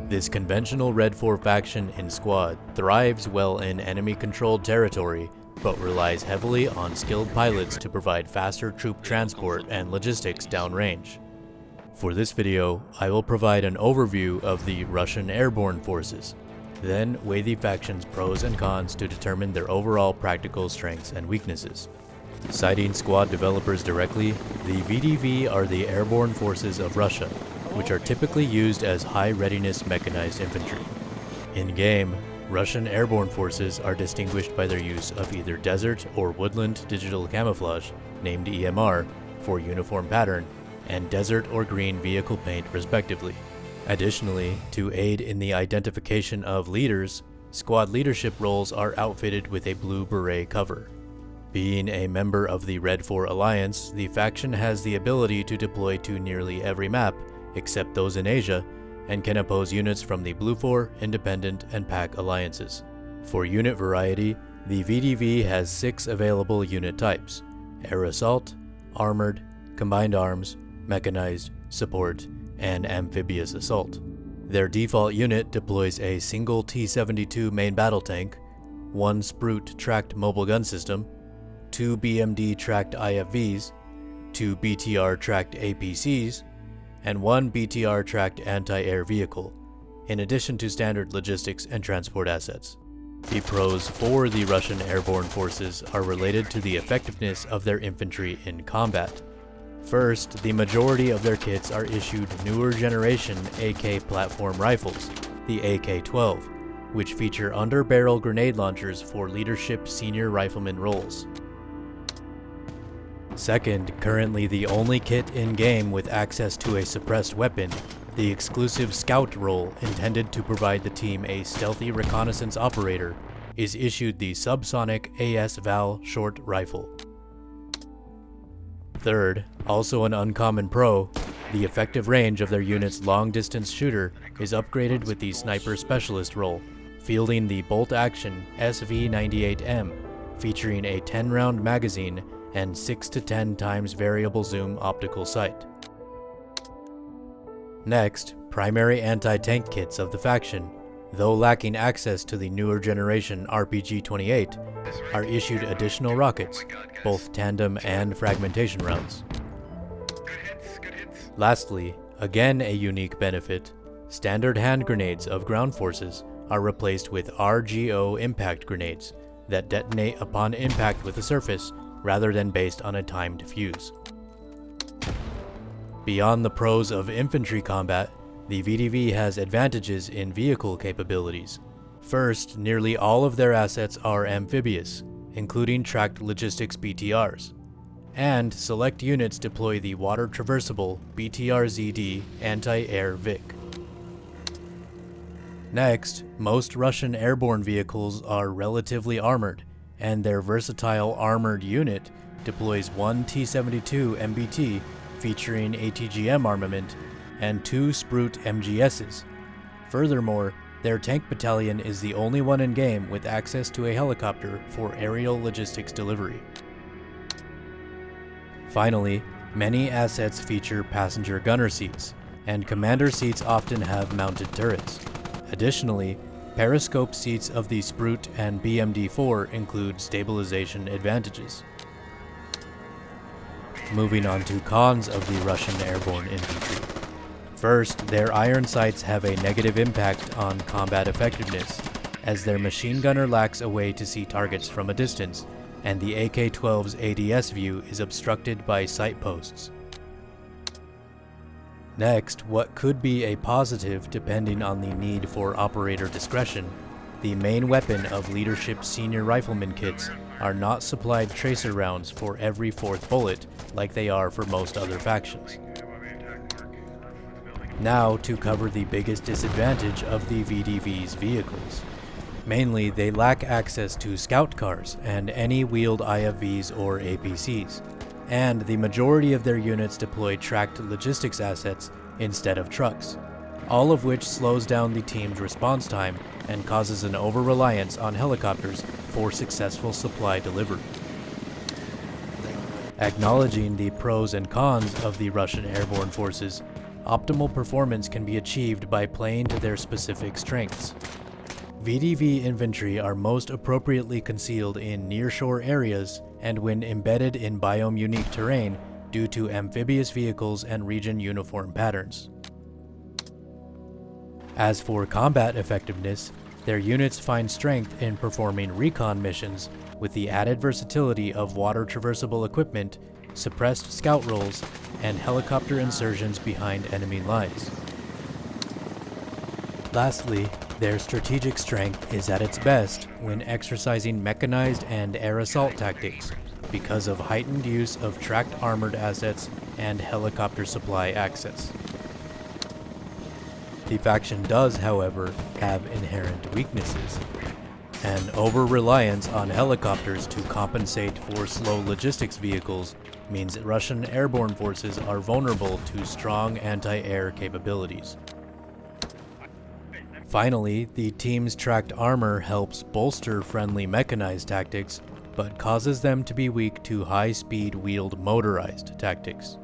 This conventional Red 4 faction in Squad thrives well in enemy-controlled territory, but relies heavily on skilled pilots to provide faster troop transport and logistics downrange. For this video, I will provide an overview of the Russian Airborne Forces, then weigh the faction's pros and cons to determine their overall practical strengths and weaknesses. Citing Squad developers directly, the VDV are the airborne forces of Russia, which are typically used as high-readiness mechanized infantry. In-game, Russian Airborne Forces are distinguished by their use of either desert or woodland digital camouflage, named EMR, for uniform pattern, and desert or green vehicle paint respectively. Additionally, to aid in the identification of leaders, squad leadership roles are outfitted with a blue beret cover. Being a member of the Red 4 Alliance, the faction has the ability to deploy to nearly every map, except those in Asia, and can oppose units from the Blue 4, Independent, and Pack alliances. For unit variety, the VDV has 6 available unit types: Air Assault, Armored, Combined Arms, Mechanized, Support, and Amphibious Assault. Their default unit deploys a single T-72 main battle tank, 1 Sprute tracked mobile gun system, 2 BMD tracked IFVs, 2 BTR tracked APCs, and 1 BTR tracked anti-air vehicle, in addition to standard logistics and transport assets. The pros for the Russian Airborne Forces are related to the effectiveness of their infantry in combat. First, the majority of their kits are issued newer generation AK platform rifles, the AK-12, which feature under-barrel grenade launchers for leadership senior rifleman roles. Second, currently the only kit in-game with access to a suppressed weapon, the exclusive Scout role intended to provide the team a stealthy reconnaissance operator, is issued the subsonic AS-Val short rifle. Third, also an uncommon pro, the effective range of their unit's long-distance shooter is upgraded with the Sniper Specialist role, fielding the bolt-action SV-98M, featuring a 10-round magazine and 6 to 10 times variable zoom optical sight. Next, primary anti-tank kits of the faction, though lacking access to the newer generation RPG-28, are issued additional rockets, both tandem and fragmentation rounds. Lastly, again a unique benefit, standard hand grenades of ground forces are replaced with RGO impact grenades that detonate upon impact with the surface rather than based on a timed fuse. Beyond the pros of infantry combat, the VDV has advantages in vehicle capabilities. First, nearly all of their assets are amphibious, including tracked logistics BTRs, and select units deploy the water-traversable BTR-ZD anti-air VIC. Next, most Russian airborne vehicles are relatively armored, and their versatile armored unit deploys 1 T-72 MBT featuring ATGM armament and 2 Sprute MGSs. Furthermore, their tank battalion is the only one in game with access to a helicopter for aerial logistics delivery. Finally, many assets feature passenger gunner seats, and commander seats often have mounted turrets. Additionally, periscope seats of the Sprute and BMD-4 include stabilization advantages. Moving on to cons of the Russian Airborne Infantry. First, their iron sights have a negative impact on combat effectiveness, as their machine gunner lacks a way to see targets from a distance, and the AK-12's ADS view is obstructed by sight posts. Next, what could be a positive depending on the need for operator discretion, the main weapon of leadership senior rifleman kits are not supplied tracer rounds for every 4th bullet like they are for most other factions. Now to cover the biggest disadvantage of the VDV's vehicles. Mainly, they lack access to scout cars and any wheeled IFVs or APCs, and the majority of their units deploy tracked logistics assets instead of trucks, all of which slows down the team's response time and causes an over-reliance on helicopters for successful supply delivery. Acknowledging the pros and cons of the Russian Airborne Forces, Optimal performance can be achieved by playing to their specific strengths. VDV infantry are most appropriately concealed in nearshore areas and when embedded in biome-unique terrain due to amphibious vehicles and region uniform patterns. As for combat effectiveness, their units find strength in performing recon missions with the added versatility of water traversable equipment, suppressed scout roles, and helicopter insertions behind enemy lines. Lastly, their strategic strength is at its best when exercising mechanized and air assault tactics because of heightened use of tracked armored assets and helicopter supply access. The faction does, however, have inherent weaknesses. An over-reliance on helicopters to compensate for slow logistics vehicles means Russian Airborne Forces are vulnerable to strong anti-air capabilities. Finally, the team's tracked armor helps bolster friendly mechanized tactics, but causes them to be weak to high-speed wheeled motorized tactics.